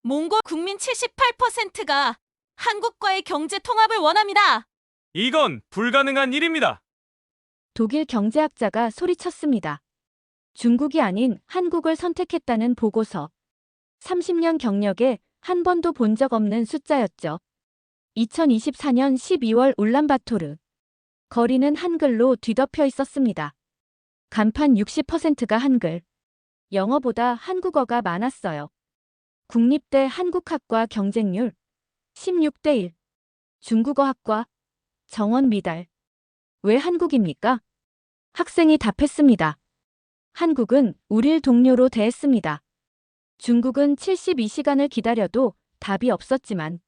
몽골 국민 78%가 한국과의 경제 통합을 원합니다. 이건 불가능한 일입니다. 독일 경제학자가 소리쳤습니다. 중국이 아닌 한국을 선택했다는 보고서. 30년 경력에 한 번도 본 적 없는 숫자였죠. 2024년 12월 울란바토르. 거리는 한글로 뒤덮여 있었습니다. 간판 60%가 한글. 영어보다 한국어가 많았어요. 국립대 한국학과 경쟁률 16대 1. 중국어학과 정원 미달. 왜 한국입니까? 학생이 답했습니다. 한국은 우릴 동료로 대했습니다. 중국은 72시간을 기다려도 답이 없었지만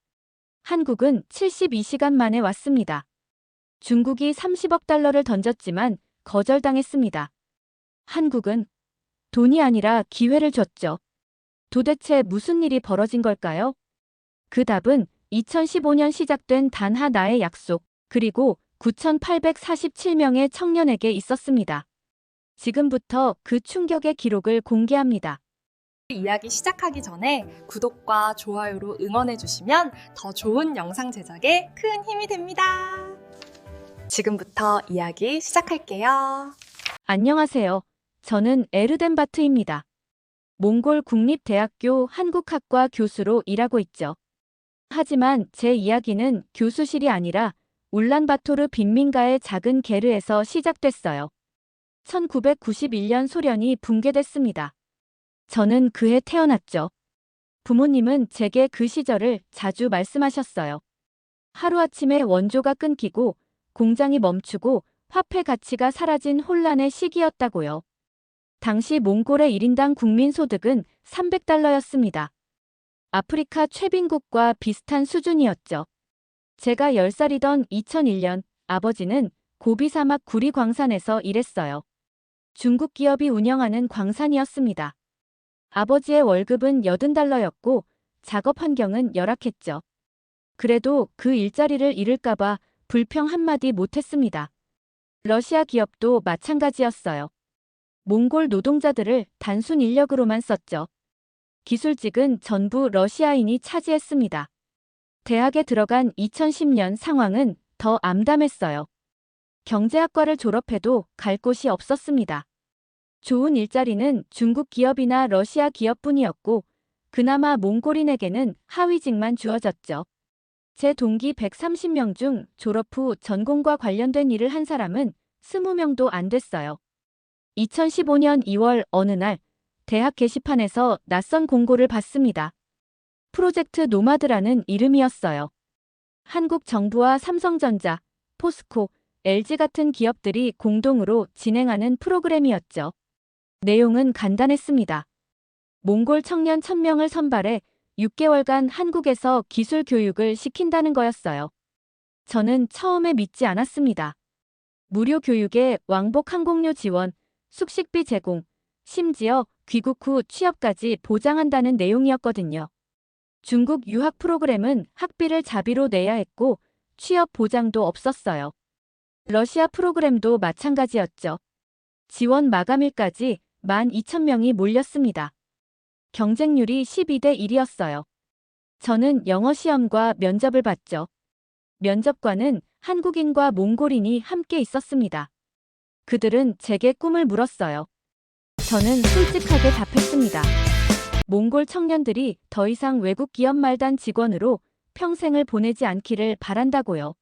한국은 72시간 만에 왔습니다. 중국이 30억 달러를 던졌지만 거절당했습니다. 한국은 돈이 아니라 기회를 줬죠. 도대체 무슨 일이 벌어진 걸까요? 그 답은 2015년 시작된 단 하나의 약속, 그리고 9,847명의 청년에게 있었습니다. 지금부터 그 충격의 기록을 공개합니다. 이야기 시작하기 전에 구독과 좋아요로 응원해주시면 더 좋은 영상 제작에 큰 힘이 됩니다. 지금부터 이야기 시작할게요. 안녕하세요. 저는 에르덴바트입니다. 몽골 국립대학교 한국학과 교수로 일하고 있죠. 하지만 제 이야기는 교수실이 아니라 울란바토르 빈민가의 작은 게르에서 시작됐어요. 1991년 소련이 붕괴됐습니다. 저는 그해 태어났죠. 부모님은 제게 그 시절을 자주 말씀하셨어요. 하루아침에 원조가 끊기고 공장이 멈추고 화폐 가치가 사라진 혼란의 시기였다고요. 당시 몽골의 1인당 국민소득은 300달러였습니다. 아프리카 최빈국과 비슷한 수준이었죠. 제가 10살이던 2001년 아버지는 고비 사막 구리 광산에서 일했어요. 중국 기업이 운영하는 광산이었습니다. 아버지의 월급은 80달러였고 작업 환경은 열악했죠. 그래도 그 일자리를 잃을까봐 불평 한마디 못했습니다. 러시아 기업도 마찬가지였어요. 몽골 노동자들을 단순 인력으로만 썼죠. 기술직은 전부 러시아인이 차지했습니다. 대학에 들어간 2010년 상황은 더 암담했어요. 경제학과를 졸업해도 갈 곳이 없었습니다. 좋은 일자리는 중국 기업이나 러시아 기업뿐이었고 그나마 몽골인에게는 하위직만 주어졌죠. 제 동기 130명 중 졸업 후 전공과 관련된 일을 한 사람은 20명도 안 됐어요. 2015년 2월 어느 날 대학 게시판에서 낯선 공고를 봤습니다. 프로젝트 노마드라는 이름이었어요. 한국 정부와 삼성전자, 포스코, LG 같은 기업들이 공동으로 진행하는 프로그램이었죠. 내용은 간단했습니다. 몽골 청년 1000명을 선발해 6개월간 한국에서 기술 교육을 시킨다는 거였어요. 저는 처음에 믿지 않았습니다. 무료 교육에 왕복 항공료 지원, 숙식비 제공, 심지어 귀국 후 취업까지 보장한다는 내용이었거든요. 중국 유학 프로그램은 학비를 자비로 내야 했고 취업 보장도 없었어요. 러시아 프로그램도 마찬가지였죠. 지원 마감일까지 12,000명이 몰렸습니다. 경쟁률이 12대 1이었어요. 저는 영어 시험과 면접을 봤죠. 면접관은 한국인과 몽골인이 함께 있었습니다. 그들은 제게 꿈을 물었어요. 저는 솔직하게 답했습니다. 몽골 청년들이 더 이상 외국 기업 말단 직원으로 평생을 보내지 않기를 바란다고요.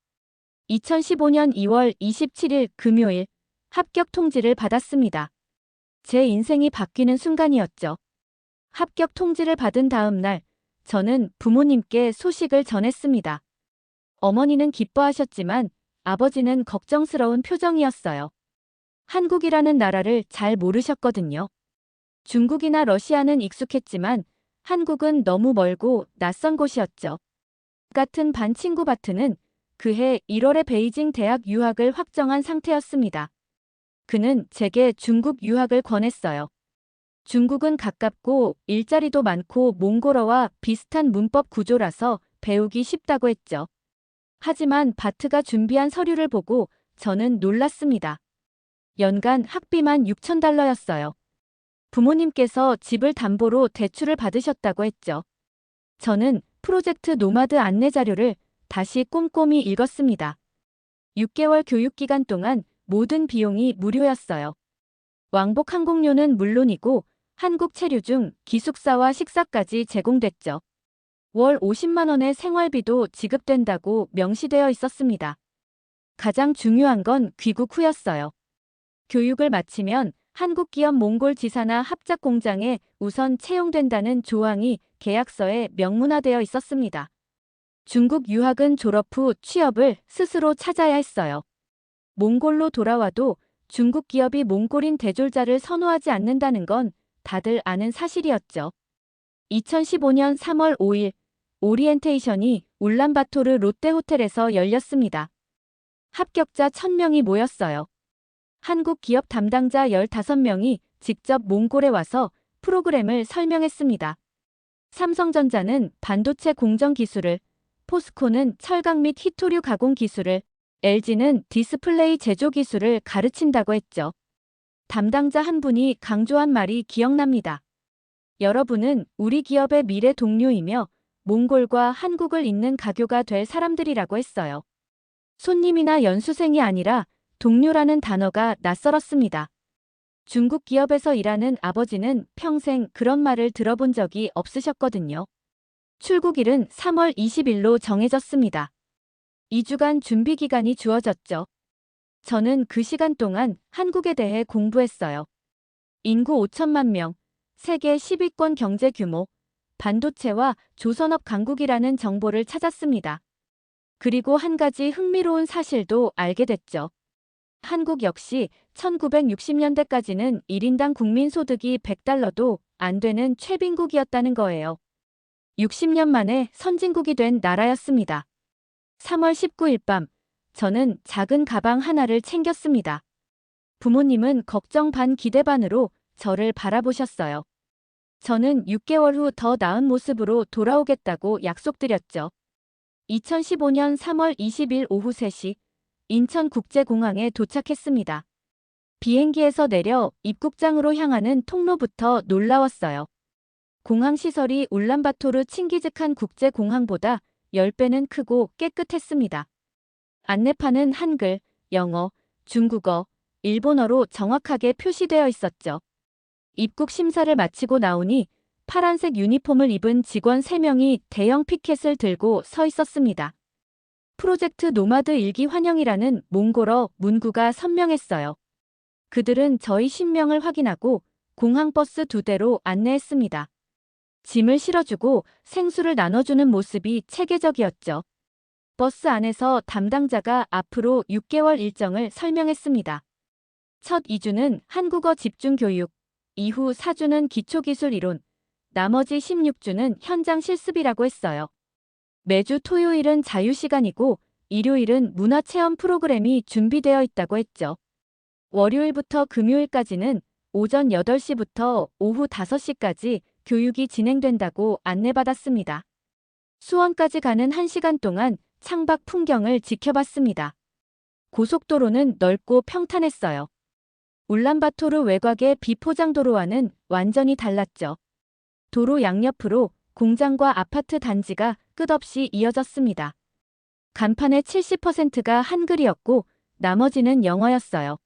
2015년 2월 27일 금요일 합격 통지를 받았습니다. 제 인생이 바뀌는 순간이었죠. 합격 통지를 받은 다음 날 저는 부모님께 소식을 전했습니다. 어머니는 기뻐하셨지만 아버지는 걱정스러운 표정이었어요. 한국이라는 나라를 잘 모르셨거든요. 중국이나 러시아는 익숙했지만 한국은 너무 멀고 낯선 곳이었죠. 같은 반 친구 바트는 그해 1월에 베이징 대학 유학을 확정한 상태였습니다. 그는 제게 중국 유학을 권했어요. 중국은 가깝고 일자리도 많고 몽골어와 비슷한 문법 구조라서 배우기 쉽다고 했죠. 하지만 바트가 준비한 서류를 보고 저는 놀랐습니다. 연간 학비만 6,000달러였어요. 부모님께서 집을 담보로 대출을 받으셨다고 했죠. 저는 프로젝트 노마드 안내 자료를 다시 꼼꼼히 읽었습니다. 6개월 교육 기간 동안 모든 비용이 무료였어요. 왕복 항공료는 물론이고 한국 체류 중 기숙사와 식사까지 제공됐죠. 월 50만 원의 생활비도 지급된다고 명시되어 있었습니다. 가장 중요한 건 귀국 후였어요. 교육을 마치면 한국 기업 몽골 지사나 합작 공장에 우선 채용된다는 조항이 계약서에 명문화되어 있었습니다. 중국 유학은 졸업 후 취업을 스스로 찾아야 했어요. 몽골로 돌아와도 중국 기업이 몽골인 대졸자를 선호하지 않는다는 건 다들 아는 사실이었죠. 2015년 3월 5일 오리엔테이션이 울란바토르 롯데호텔에서 열렸습니다. 합격자 1000명이 모였어요. 한국 기업 담당자 15명이 직접 몽골에 와서 프로그램을 설명했습니다. 삼성전자는 반도체 공정 기술을, 포스코는 철강 및 희토류 가공 기술을, LG는 디스플레이 제조 기술을 가르친다고 했죠. 담당자 한 분이 강조한 말이 기억납니다. 여러분은 우리 기업의 미래 동료이며 몽골과 한국을 잇는 가교가 될 사람들이라고 했어요. 손님이나 연수생이 아니라 동료라는 단어가 낯설었습니다. 중국 기업에서 일하는 아버지는 평생 그런 말을 들어본 적이 없으셨거든요. 출국일은 3월 20일로 정해졌습니다. 2주간 준비 기간이 주어졌죠. 저는 그 시간 동안 한국에 대해 공부했어요. 인구 5천만 명, 세계 10위권 경제 규모, 반도체와 조선업 강국이라는 정보를 찾았습니다. 그리고 한 가지 흥미로운 사실도 알게 됐죠. 한국 역시 1960년대까지는 1인당 국민소득이 100달러도 안 되는 최빈국이었다는 거예요. 60년 만에 선진국이 된 나라였습니다. 3월 19일 밤, 저는 작은 가방 하나를 챙겼습니다. 부모님은 걱정 반 기대 반으로 저를 바라보셨어요. 저는 6개월 후 더 나은 모습으로 돌아오겠다고 약속드렸죠. 2015년 3월 20일 오후 3시, 인천국제공항에 도착했습니다. 비행기에서 내려 입국장으로 향하는 통로부터 놀라웠어요. 공항 시설이 울란바토르 칭기즈칸 국제공항보다 10배는 크고 깨끗했습니다. 안내판은 한글, 영어, 중국어, 일본어로 정확하게 표시되어 있었죠. 입국 심사를 마치고 나오니 파란색 유니폼을 입은 직원 3명이 대형 피켓을 들고 서 있었습니다. 프로젝트 노마드 일기 환영이라는 몽골어 문구가 선명했어요. 그들은 저희 신명을 확인하고 공항버스 2대로 안내했습니다. 짐을 실어주고 생수를 나눠주는 모습이 체계적이었죠. 버스 안에서 담당자가 앞으로 6개월 일정을 설명했습니다. 첫 2주는 한국어 집중교육, 이후 4주는 기초기술 이론, 나머지 16주는 현장 실습이라고 했어요. 매주 토요일은 자유시간이고 일요일은 문화체험 프로그램이 준비되어 있다고 했죠. 월요일부터 금요일까지는 오전 8시부터 오후 5시까지 교육이 진행된다고 안내받았습니다. 수원까지 가는 1시간 동안 창밖 풍경을 지켜봤습니다. 고속도로는 넓고 평탄했어요. 울란바토르 외곽의 비포장도로와는 완전히 달랐죠. 도로 양옆으로 공장과 아파트 단지가 끝없이 이어졌습니다. 간판의 70%가 한글이었고 나머지는 영어였어요.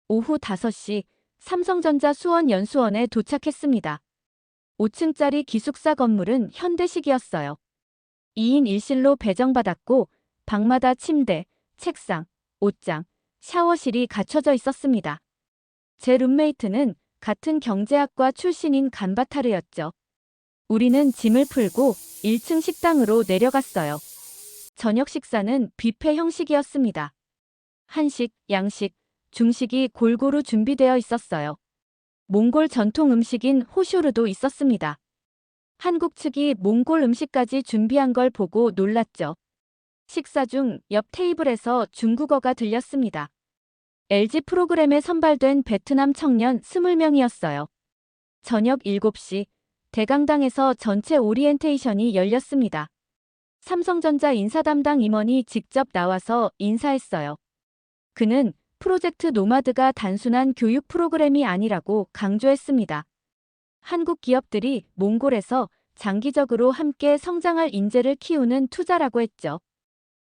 오후 5시 삼성전자 수원 연수원에 도착했습니다. 5층짜리 기숙사 건물은 현대식이었어요. 2인 1실로 배정받았고 방마다 침대, 책상, 옷장, 샤워실이 갖춰져 있었습니다. 제 룸메이트는 같은 경제학과 출신인 간바타르였죠. 우리는 짐을 풀고 1층 식당으로 내려갔어요. 저녁 식사는 뷔페 형식이었습니다. 한식, 양식, 중식이 골고루 준비되어 있었어요. 몽골 전통 음식인 호쇼르도 있었습니다. 한국 측이 몽골 음식까지 준비한 걸 보고 놀랐죠. 식사 중 옆 테이블에서 중국어가 들렸습니다. LG 프로그램에 선발된 베트남 청년 20명이었어요. 저녁 7시 대강당에서 전체 오리엔테이션이 열렸습니다. 삼성전자 인사 담당 임원이 직접 나와서 인사했어요. 그는 프로젝트 노마드가 단순한 교육 프로그램이 아니라고 강조했습니다. 한국 기업들이 몽골에서 장기적으로 함께 성장할 인재를 키우는 투자라고 했죠.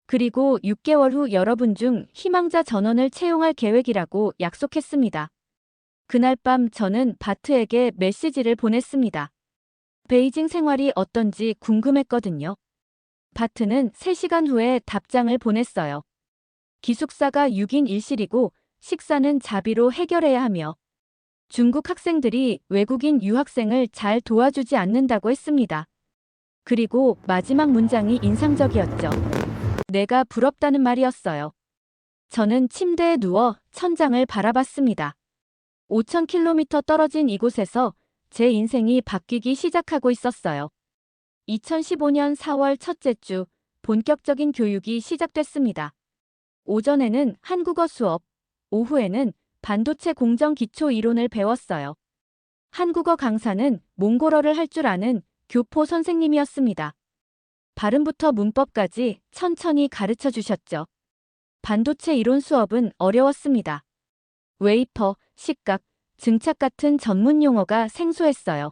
그리고 6개월 후 여러분 중 희망자 전원을 채용할 계획이라고 약속했습니다. 그날 밤 저는 바트에게 메시지를 보냈습니다. 베이징 생활이 어떤지 궁금했거든요. 바트는 3시간 후에 답장을 보냈어요. 기숙사가 6인 1실이고 식사는 자비로 해결해야 하며 중국 학생들이 외국인 유학생을 잘 도와주지 않는다고 했습니다. 그리고 마지막 문장이 인상적이었죠. 내가 부럽다는 말이었어요. 저는 침대에 누워 천장을 바라봤습니다. 5,000km 떨어진 이곳에서 제 인생이 바뀌기 시작하고 있었어요. 2015년 4월 첫째 주 본격적인 교육이 시작됐습니다. 오전에는 한국어 수업, 오후에는 반도체 공정 기초 이론을 배웠어요. 한국어 강사는 몽골어를 할 줄 아는 교포 선생님이었습니다. 발음부터 문법까지 천천히 가르쳐 주셨죠. 반도체 이론 수업은 어려웠습니다. 웨이퍼, 식각, 증착 같은 전문 용어가 생소했어요.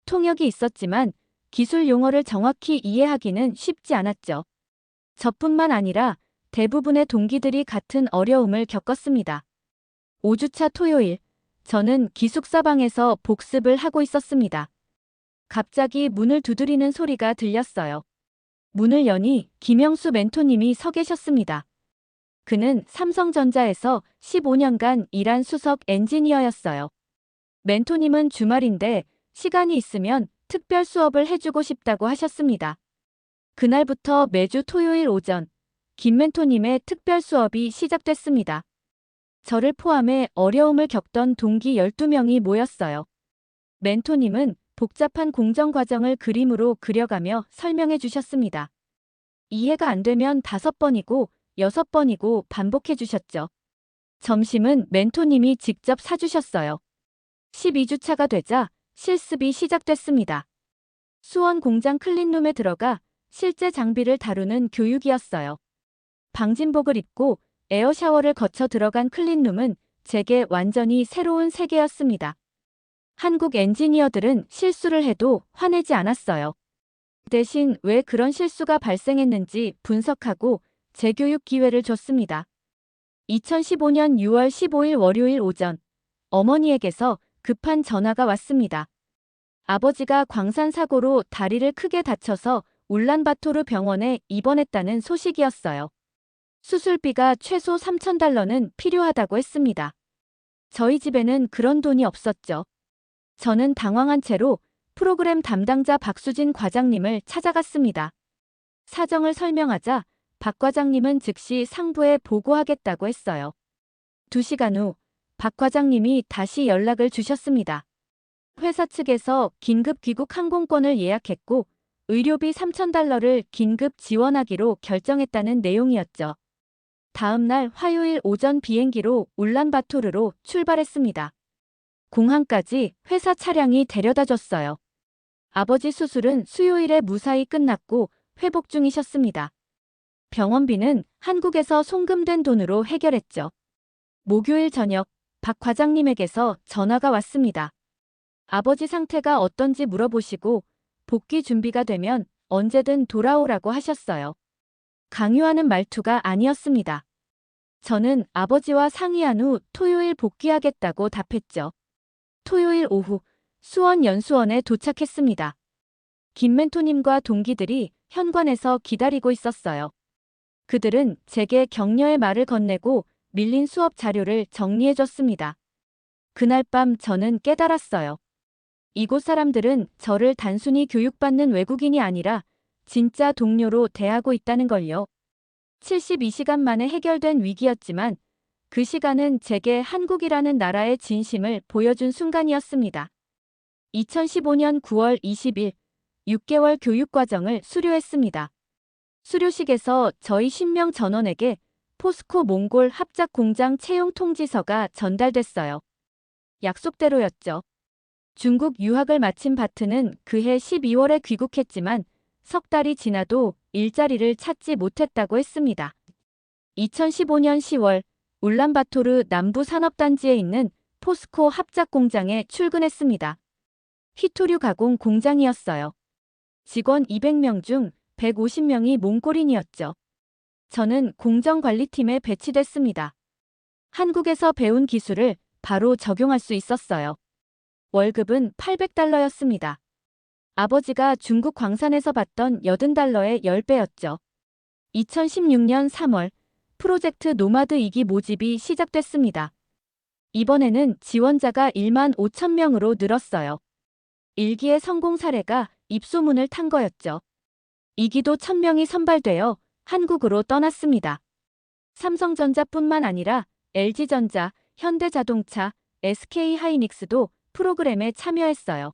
통역이 있었지만 기술 용어를 정확히 이해하기는 쉽지 않았죠. 저뿐만 아니라 대부분의 동기들이 같은 어려움을 겪었습니다. 5주차 토요일, 저는 기숙사 방에서 복습을 하고 있었습니다. 갑자기 문을 두드리는 소리가 들렸어요. 문을 여니 김영수 멘토님이 서 계셨습니다. 그는 삼성전자에서 15년간 일한 수석 엔지니어였어요. 멘토님은 주말인데 시간이 있으면 특별 수업을 해주고 싶다고 하셨습니다. 그날부터 매주 토요일 오전, 김 멘토님의 특별 수업이 시작됐습니다. 저를 포함해 어려움을 겪던 동기 12명이 모였어요. 멘토님은 복잡한 공정 과정을 그림으로 그려가며 설명해 주셨습니다. 이해가 안 되면 5번이고 6번이고 반복해 주셨죠. 점심은 멘토님이 직접 사주셨어요. 12주차가 되자 실습이 시작됐습니다. 수원 공장 클린룸에 들어가 실제 장비를 다루는 교육이었어요. 방진복을 입고 에어샤워를 거쳐 들어간 클린룸은 제게 완전히 새로운 세계였습니다. 한국 엔지니어들은 실수를 해도 화내지 않았어요. 대신 왜 그런 실수가 발생했는지 분석하고 재교육 기회를 줬습니다. 2015년 6월 15일 월요일 오전, 어머니에게서 급한 전화가 왔습니다. 아버지가 광산 사고로 다리를 크게 다쳐서 울란바토르 병원에 입원했다는 소식이었어요. 수술비가 최소 3,000달러는 필요하다고 했습니다. 저희 집에는 그런 돈이 없었죠. 저는 당황한 채로 프로그램 담당자 박수진 과장님을 찾아갔습니다. 사정을 설명하자 박 과장님은 즉시 상부에 보고하겠다고 했어요. 2시간 후 박 과장님이 다시 연락을 주셨습니다. 회사 측에서 긴급 귀국 항공권을 예약했고 의료비 3,000달러를 긴급 지원하기로 결정했다는 내용이었죠. 다음 날 화요일 오전 비행기로 울란바토르로 출발했습니다. 공항까지 회사 차량이 데려다줬어요. 아버지 수술은 수요일에 무사히 끝났고 회복 중이셨습니다. 병원비는 한국에서 송금된 돈으로 해결했죠. 목요일 저녁 박 과장님에게서 전화가 왔습니다. 아버지 상태가 어떤지 물어보시고 복귀 준비가 되면 언제든 돌아오라고 하셨어요. 강요하는 말투가 아니었습니다. 저는 아버지와 상의한 후 토요일 복귀하겠다고 답했죠. 토요일 오후 수원 연수원에 도착했습니다. 김 멘토님과 동기들이 현관에서 기다리고 있었어요. 그들은 제게 격려의 말을 건네고 밀린 수업 자료를 정리해줬습니다. 그날 밤 저는 깨달았어요. 이곳 사람들은 저를 단순히 교육받는 외국인이 아니라 진짜 동료로 대하고 있다는 걸요. 72시간 만에 해결된 위기였지만 그 시간은 제게 한국이라는 나라의 진심을 보여준 순간이었습니다. 2015년 9월 20일 6개월 교육과정을 수료했습니다. 수료식에서 저희 10명 전원에게 포스코 몽골 합작 공장 채용 통지서가 전달됐어요. 약속대로였죠. 중국 유학을 마친 바트는 그해 12월에 귀국했지만 석 달이 지나도 일자리를 찾지 못했다고 했습니다. 2015년 10월 울란바토르 남부 산업단지에 있는 포스코 합작 공장에 출근했습니다. 휘토류 가공 공장이었어요. 직원 200명 중 150명이 몽골인이었죠. 저는 공정관리팀에 배치됐습니다. 한국에서 배운 기술을 바로 적용할 수 있었어요. 월급은 $800였습니다. 아버지가 중국 광산에서 받던 $80의 10배였죠. 2016년 3월 프로젝트 노마드 2기 모집이 시작됐습니다. 이번에는 지원자가 1만 5천 명으로 늘었어요. 1기의 성공 사례가 입소문을 탄 거였죠. 2기도 1,000명이 선발되어 한국으로 떠났습니다. 삼성전자뿐만 아니라 LG전자, 현대자동차, SK하이닉스도 프로그램에 참여했어요.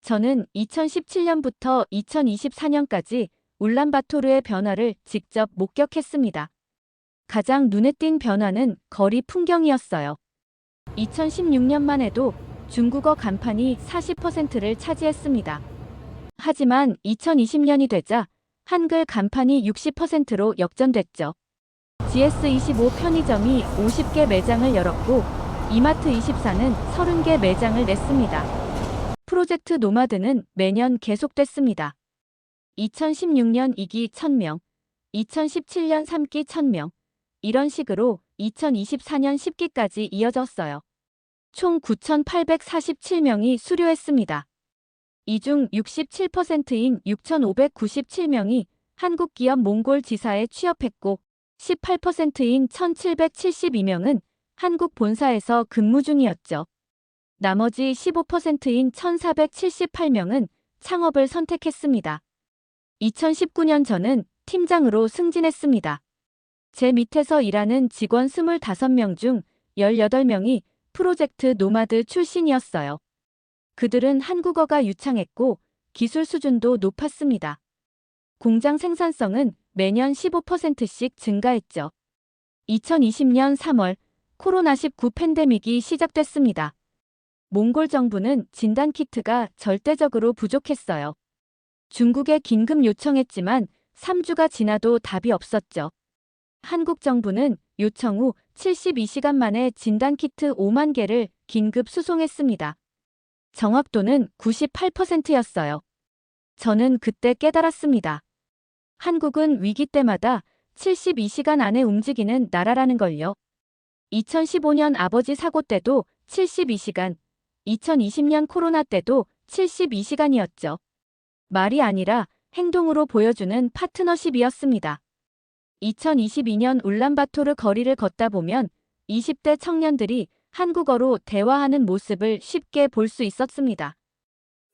저는 2017년부터 2024년까지 울란바토르의 변화를 직접 목격했습니다. 가장 눈에 띈 변화는 거리 풍경이었어요. 2016년만 해도 중국어 간판이 40%를 차지했습니다. 하지만 2020년이 되자 한글 간판이 60%로 역전됐죠. GS25 편의점이 50개 매장을 열었고 이마트24는 30개 매장을 냈습니다. 프로젝트 노마드는 매년 계속됐습니다. 2016년 2기 1,000명, 2017년 3기 1,000명, 이런 식으로 2024년 10기까지 이어졌어요. 총 9,847명이 수료했습니다. 이 중 67%인 6,597명이 한국 기업 몽골 지사에 취업했고 18%인 1,772명은 한국 본사에서 근무 중이었죠. 나머지 15%인 1,478명은 창업을 선택했습니다. 2019년 저는 팀장으로 승진했습니다. 제 밑에서 일하는 직원 25명 중 18명이 프로젝트 노마드 출신이었어요. 그들은 한국어가 유창했고 기술 수준도 높았습니다. 공장 생산성은 매년 15%씩 증가했죠. 2020년 3월 코로나19 팬데믹이 시작됐습니다. 몽골 정부는 진단키트가 절대적으로 부족했어요. 중국에 긴급 요청했지만 3주가 지나도 답이 없었죠. 한국 정부는 요청 후 72시간 만에 진단키트 5만 개를 긴급 수송했습니다. 정확도는 98%였어요. 저는 그때 깨달았습니다. 한국은 위기 때마다 72시간 안에 움직이는 나라라는 걸요. 2015년 아버지 사고 때도 72시간, 2020년 코로나 때도 72시간이었죠. 말이 아니라 행동으로 보여주는 파트너십이었습니다. 2022년 울란바토르 거리를 걷다 보면 20대 청년들이 한국어로 대화하는 모습을 쉽게 볼 수 있었습니다.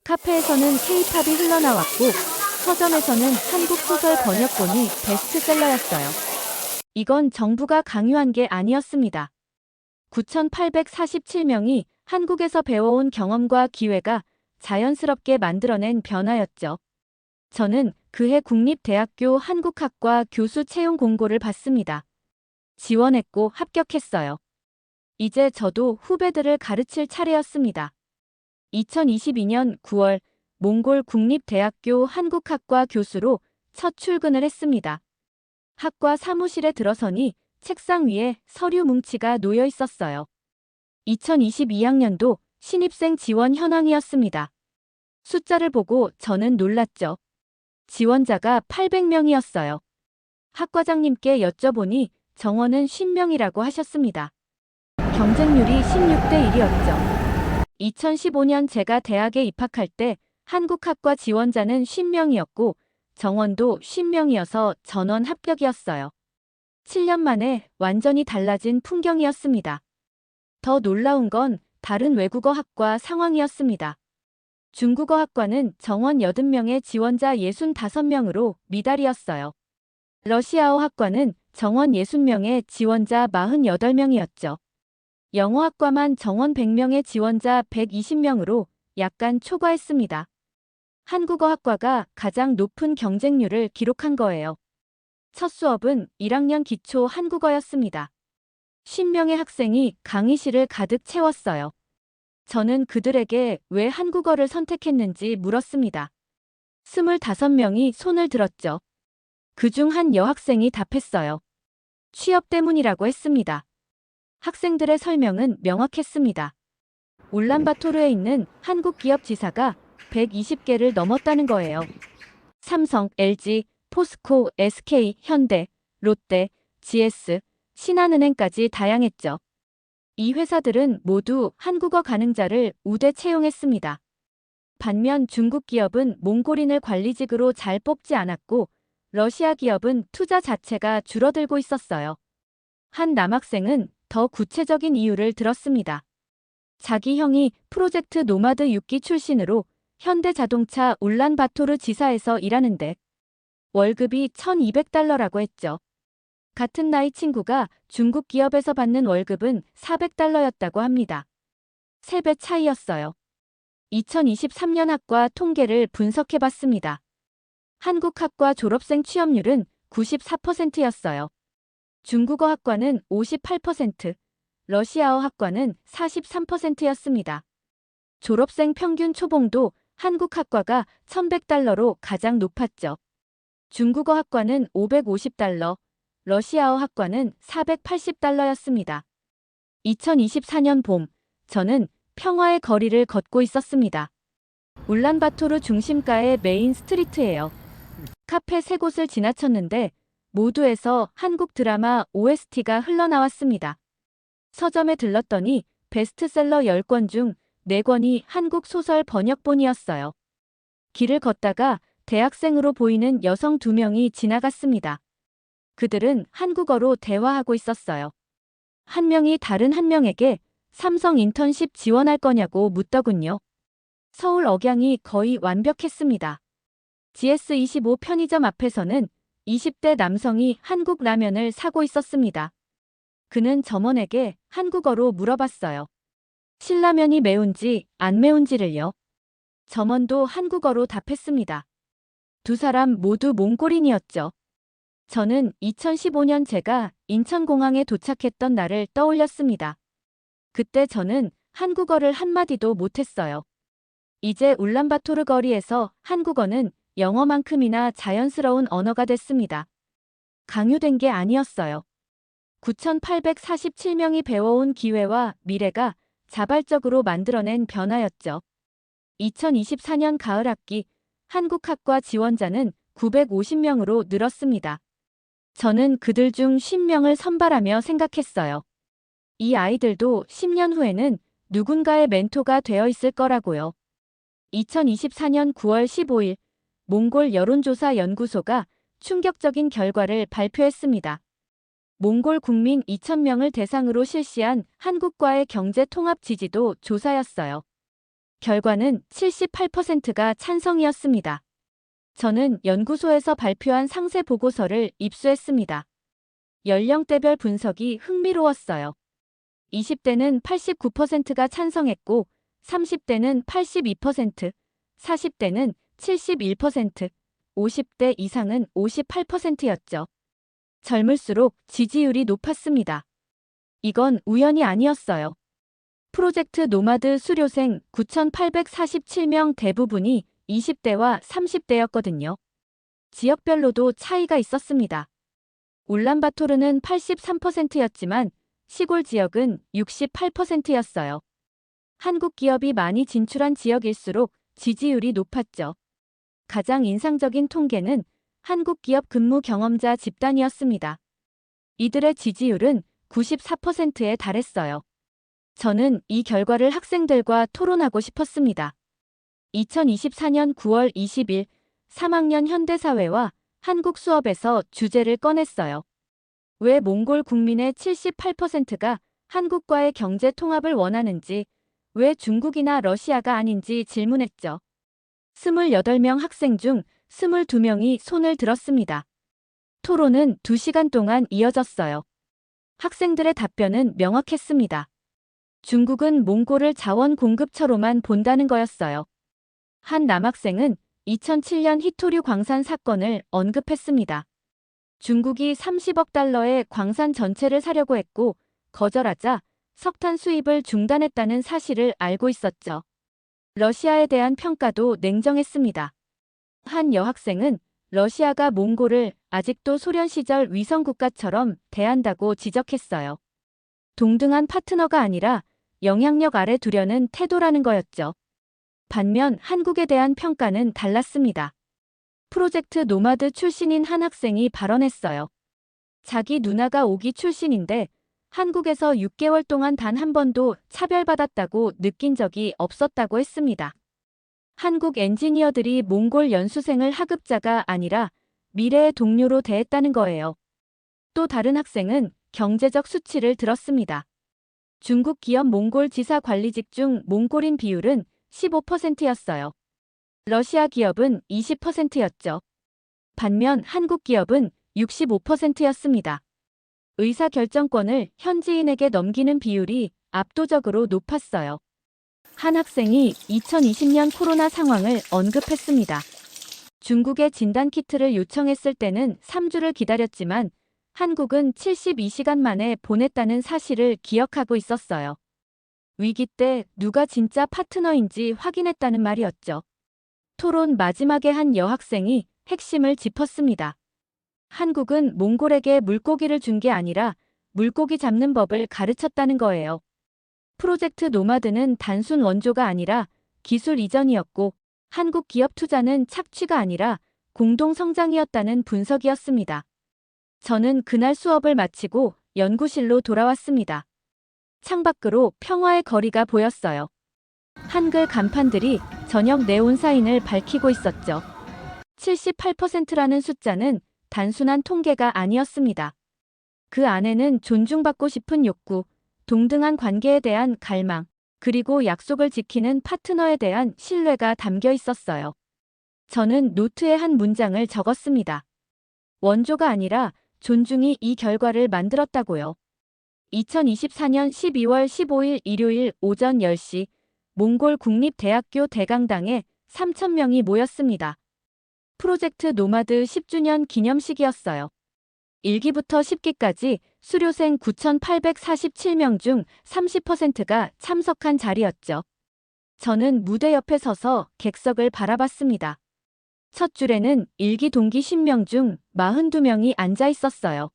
카페에서는 K-팝이 흘러나왔고 서점에서는 한국 소설 번역본이 베스트셀러였어요. 이건 정부가 강요한 게 아니었습니다. 9,847명이 한국에서 배워온 경험과 기회가 자연스럽게 만들어낸 변화였죠. 저는 그해 국립대학교 한국학과 교수 채용 공고를 받습니다. 지원했고 합격했어요. 이제 저도 후배들을 가르칠 차례였습니다. 2022년 9월 몽골 국립대학교 한국학과 교수로 첫 출근을 했습니다. 학과 사무실에 들어서니 책상 위에 서류 뭉치가 놓여 있었어요. 2022학년도 신입생 지원 현황이었습니다. 숫자를 보고 저는 놀랐죠. 지원자가 800명이었어요. 학과장님께 여쭤보니 정원은 50명이라고 하셨습니다. 경쟁률이 16대 1이었죠. 2015년 제가 대학에 입학할 때 한국학과 지원자는 50명이었고 정원도 50명이어서 전원 합격이었어요. 7년 만에 완전히 달라진 풍경이었습니다. 더 놀라운 건 다른 외국어 학과 상황이었습니다. 중국어 학과는 정원 80명의 지원자 65명으로 미달이었어요. 러시아어 학과는 정원 60명의 지원자 48명이었죠. 영어 학과만 정원 100명의 지원자 120명으로 약간 초과했습니다. 한국어 학과가 가장 높은 경쟁률을 기록한 거예요. 첫 수업은 1학년 기초 한국어였습니다. 50명의 학생이 강의실을 가득 채웠어요. 저는 그들에게 왜 한국어를 선택했는지 물었습니다. 25명이 손을 들었죠. 그중 한 여학생이 답했어요. 취업 때문이라고 했습니다. 학생들의 설명은 명확했습니다. 울란바토르에 있는 한국 기업 지사가 120개를 넘었다는 거예요. 삼성, LG, 포스코, SK, 현대, 롯데, GS, 신한은행까지 다양했죠. 이 회사들은 모두 한국어 가능자를 우대 채용했습니다. 반면 중국 기업은 몽골인을 관리직으로 잘 뽑지 않았고 러시아 기업은 투자 자체가 줄어들고 있었어요. 한 남학생은 더 구체적인 이유를 들었습니다. 자기 형이 프로젝트 노마드 6기 출신으로 현대자동차 울란바토르 지사에서 일하는데 월급이 $1,200라고 했죠. 같은 나이 친구가 중국 기업에서 받는 월급은 $400였다고 합니다. 3배 차이였어요. 2023년 학과 통계를 분석해봤습니다. 한국 학과 졸업생 취업률은 94%였어요. 중국어 학과는 58%, 러시아어 학과는 43%였습니다. 졸업생 평균 초봉도 한국 학과가 $1,100로 가장 높았죠. 중국어 학과는 $550, 러시아어 학과는 $480였습니다. 2024년 봄, 저는 평화의 거리를 걷고 있었습니다. 울란바토르 중심가의 메인 스트리트예요. 카페 3곳을 지나쳤는데 모두에서 한국 드라마 OST가 흘러나왔습니다. 서점에 들렀더니 베스트셀러 10권 중 4권이 한국 소설 번역본이었어요. 길을 걷다가 대학생으로 보이는 여성 2명이 지나갔습니다. 그들은 한국어로 대화하고 있었어요. 한 명이 다른 한 명에게 삼성 인턴십 지원할 거냐고 묻더군요. 서울 억양이 거의 완벽했습니다. GS25 편의점 앞에서는 20대 남성이 한국 라면을 사고 있었습니다. 그는 점원에게 한국어로 물어봤어요. 신라면이 매운지 안 매운지를요. 점원도 한국어로 답했습니다. 두 사람 모두 몽골인이었죠. 저는 2015년 제가 인천공항에 도착했던 날을 떠올렸습니다. 그때 저는 한국어를 한마디도 못했어요. 이제 울란바토르 거리에서 한국어는 영어만큼이나 자연스러운 언어가 됐습니다. 강요된 게 아니었어요. 9,847명이 배워온 기회와 미래가 자발적으로 만들어낸 변화였죠. 2024년 가을 학기 한국학과 지원자는 950명으로 늘었습니다. 저는 그들 중 50명을 선발하며 생각했어요. 이 아이들도 10년 후에는 누군가의 멘토가 되어 있을 거라고요. 2024년 9월 15일 몽골 여론조사 연구소가 충격적인 결과를 발표했습니다. 몽골 국민 2,000명을 대상으로 실시한 한국과의 경제 통합 지지도 조사였어요. 결과는 78%가 찬성이었습니다. 저는 연구소에서 발표한 상세 보고서를 입수했습니다. 연령대별 분석이 흥미로웠어요. 20대는 89%가 찬성했고 30대는 82%, 40대는 71%, 50대 이상은 58%였죠. 젊을수록 지지율이 높았습니다. 이건 우연이 아니었어요. 프로젝트 노마드 수료생 9,847명 대부분이 20대와 30대였거든요. 지역별로도 차이가 있었습니다. 울란바토르는 83%였지만 시골 지역은 68%였어요. 한국 기업이 많이 진출한 지역일수록 지지율이 높았죠. 가장 인상적인 통계는 한국 기업 근무 경험자 집단이었습니다. 이들의 지지율은 94%에 달했어요. 저는 이 결과를 학생들과 토론하고 싶었습니다. 2024년 9월 20일 3학년 현대사회와 한국 수업에서 주제를 꺼냈어요. 왜 몽골 국민의 78%가 한국과의 경제 통합을 원하는지, 왜 중국이나 러시아가 아닌지 질문했죠. 28명 학생 중 22명이 손을 들었습니다. 토론은 2시간 동안 이어졌어요. 학생들의 답변은 명확했습니다. 중국은 몽골을 자원 공급처로만 본다는 거였어요. 한 남학생은 2007년 히토류 광산 사건을 언급했습니다. 중국이 30억 달러의 광산 전체를 사려고 했고 거절하자 석탄 수입을 중단했다는 사실을 알고 있었죠. 러시아에 대한 평가도 냉정했습니다. 한 여학생은 러시아가 몽골을 아직도 소련 시절 위성국가처럼 대한다고 지적했어요. 동등한 파트너가 아니라 영향력 아래 두려는 태도라는 거였죠. 반면 한국에 대한 평가는 달랐습니다. 프로젝트 노마드 출신인 한 학생이 발언했어요. 자기 누나가 5기 출신인데 한국에서 6개월 동안 단 한 번도 차별받았다고 느낀 적이 없었다고 했습니다. 한국 엔지니어들이 몽골 연수생을 하급자가 아니라 미래의 동료로 대했다는 거예요. 또 다른 학생은 경제적 수치를 들었습니다. 중국 기업 몽골 지사 관리직 중 몽골인 비율은 15%였어요. 러시아 기업은 20%였죠. 반면 한국 기업은 65%였습니다. 의사결정권을 현지인에게 넘기는 비율이 압도적으로 높았어요. 한 학생이 2020년 코로나 상황을 언급했습니다. 중국에 진단키트를 요청했을 때는 3주를 기다렸지만 한국은 72시간 만에 보냈다는 사실을 기억하고 있었어요. 위기 때 누가 진짜 파트너인지 확인했다는 말이었죠. 토론 마지막에 한 여학생이 핵심을 짚었습니다. 한국은 몽골에게 물고기를 준 게 아니라 물고기 잡는 법을 가르쳤다는 거예요. 프로젝트 노마드는 단순 원조가 아니라 기술 이전이었고 한국 기업 투자는 착취가 아니라 공동 성장이었다는 분석이었습니다. 저는 그날 수업을 마치고 연구실로 돌아왔습니다. 창밖으로 평화의 거리가 보였어요. 한글 간판들이 저녁 네온 사인을 밝히고 있었죠. 78%라는 숫자는 단순한 통계가 아니었습니다. 그 안에는 존중받고 싶은 욕구, 동등한 관계에 대한 갈망, 그리고 약속을 지키는 파트너에 대한 신뢰가 담겨 있었어요. 저는 노트에 한 문장을 적었습니다. 원조가 아니라 존중이 이 결과를 만들었다고요. 2024년 12월 15일 일요일 오전 10시 몽골 국립대학교 대강당에 3,000명이 모였습니다. 프로젝트 노마드 10주년 기념식이었어요. 1기부터 10기까지 수료생 9,847명 중 30%가 참석한 자리였죠. 저는 무대 옆에 서서 객석을 바라봤습니다. 첫 줄에는 1기 동기 10명 중 42명이 앉아 있었어요.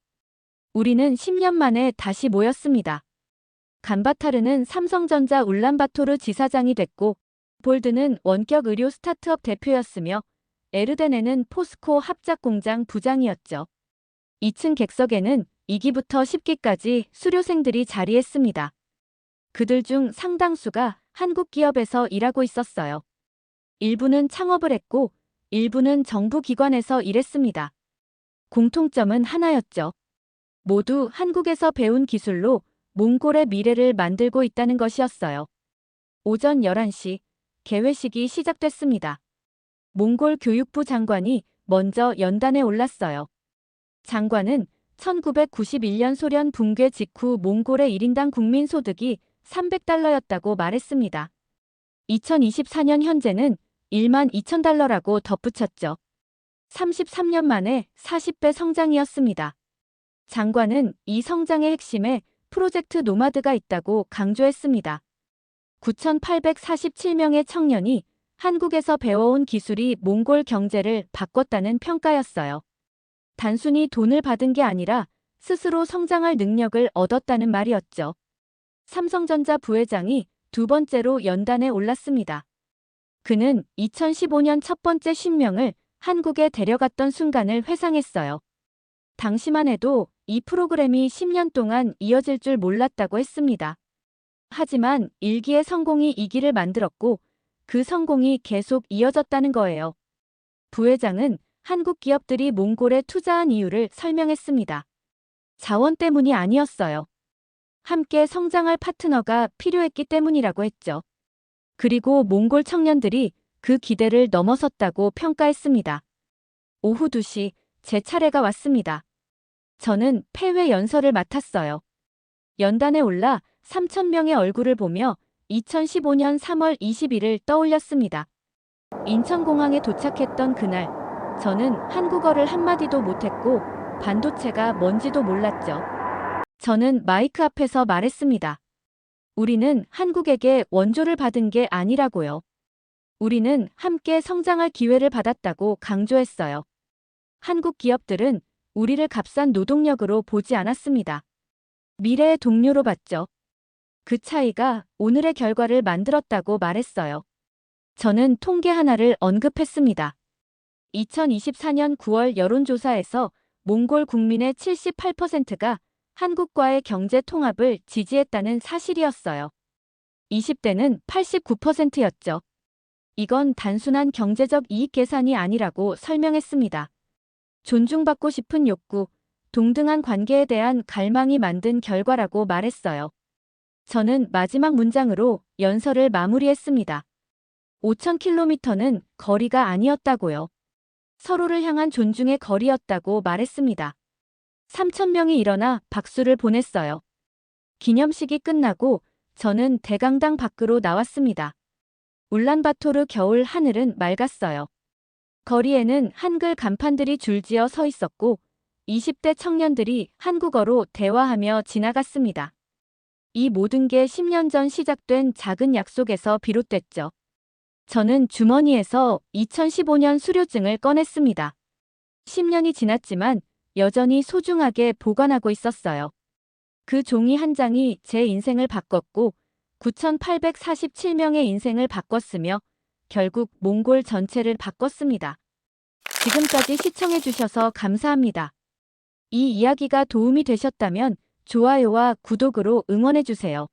우리는 10년 만에 다시 모였습니다. 간바타르는 삼성전자 울란바토르 지사장이 됐고, 볼드는 원격 의료 스타트업 대표였으며, 에르데네는 포스코 합작공장 부장이었죠. 2층 객석에는 2기부터 10기까지 수료생들이 자리했습니다. 그들 중 상당수가 한국 기업에서 일하고 있었어요. 일부는 창업을 했고, 일부는 정부 기관에서 일했습니다. 공통점은 하나였죠. 모두 한국에서 배운 기술로 몽골의 미래를 만들고 있다는 것이었어요. 오전 11시 개회식이 시작됐습니다. 몽골 교육부 장관이 먼저 연단에 올랐어요. 장관은 1991년 소련 붕괴 직후 몽골의 1인당 국민 소득이 300달러였다고 말했습니다. 2024년 현재는 1만 2천 달러라고 덧붙였죠. 33년 만에 40배 성장이었습니다. 장관은 이 성장의 핵심에 프로젝트 노마드가 있다고 강조했습니다. 9,847명의 청년이 한국에서 배워온 기술이 몽골 경제를 바꿨다는 평가였어요. 단순히 돈을 받은 게 아니라 스스로 성장할 능력을 얻었다는 말이었죠. 삼성전자 부회장이 두 번째로 연단에 올랐습니다. 그는 2015년 첫 번째 신명을 한국에 데려갔던 순간을 회상했어요. 당시만 해도 이 프로그램이 10년 동안 이어질 줄 몰랐다고 했습니다. 하지만 1기의 성공이 2기를 만들었고 그 성공이 계속 이어졌다는 거예요. 부회장은 한국 기업들이 몽골에 투자한 이유를 설명했습니다. 자원 때문이 아니었어요. 함께 성장할 파트너가 필요했기 때문이라고 했죠. 그리고 몽골 청년들이 그 기대를 넘어섰다고 평가했습니다. 오후 2시 제 차례가 왔습니다. 저는 폐회 연설을 맡았어요. 연단에 올라 3,000명의 얼굴을 보며 2015년 3월 20일을 떠올렸습니다. 인천공항에 도착했던 그날, 저는 한국어를 한마디도 못했고 반도체가 뭔지도 몰랐죠. 저는 마이크 앞에서 말했습니다. 우리는 한국에게 원조를 받은 게 아니라고요. 우리는 함께 성장할 기회를 받았다고 강조했어요. 한국 기업들은 우리를 값싼 노동력으로 보지 않았습니다. 미래의 동료로 봤죠. 그 차이가 오늘의 결과를 만들었다고 말했어요. 저는 통계 하나를 언급했습니다. 2024년 9월 여론조사에서 몽골 국민의 78%가 한국과의 경제 통합을 지지했다는 사실이었어요. 20대는 89%였죠. 이건 단순한 경제적 이익 계산이 아니라고 설명했습니다. 존중받고 싶은 욕구, 동등한 관계에 대한 갈망이 만든 결과라고 말했어요. 저는 마지막 문장으로 연설을 마무리했습니다. 5,000km는 거리가 아니었다고요. 서로를 향한 존중의 거리였다고 말했습니다. 3,000명이 일어나 박수를 보냈어요. 기념식이 끝나고 저는 대강당 밖으로 나왔습니다. 울란바토르 겨울 하늘은 맑았어요. 거리에는 한글 간판들이 줄지어 서 있었고 20대 청년들이 한국어로 대화하며 지나갔습니다. 이 모든 게 10년 전 시작된 작은 약속에서 비롯됐죠. 저는 주머니에서 2015년 수료증을 꺼냈습니다. 10년이 지났지만 여전히 소중하게 보관하고 있었어요. 그 종이 한 장이 제 인생을 바꿨고 9,847명의 인생을 바꿨으며 결국 몽골 전체를 바꿨습니다. 지금까지 시청해주셔서 감사합니다. 이 이야기가 도움이 되셨다면 좋아요와 구독으로 응원해주세요.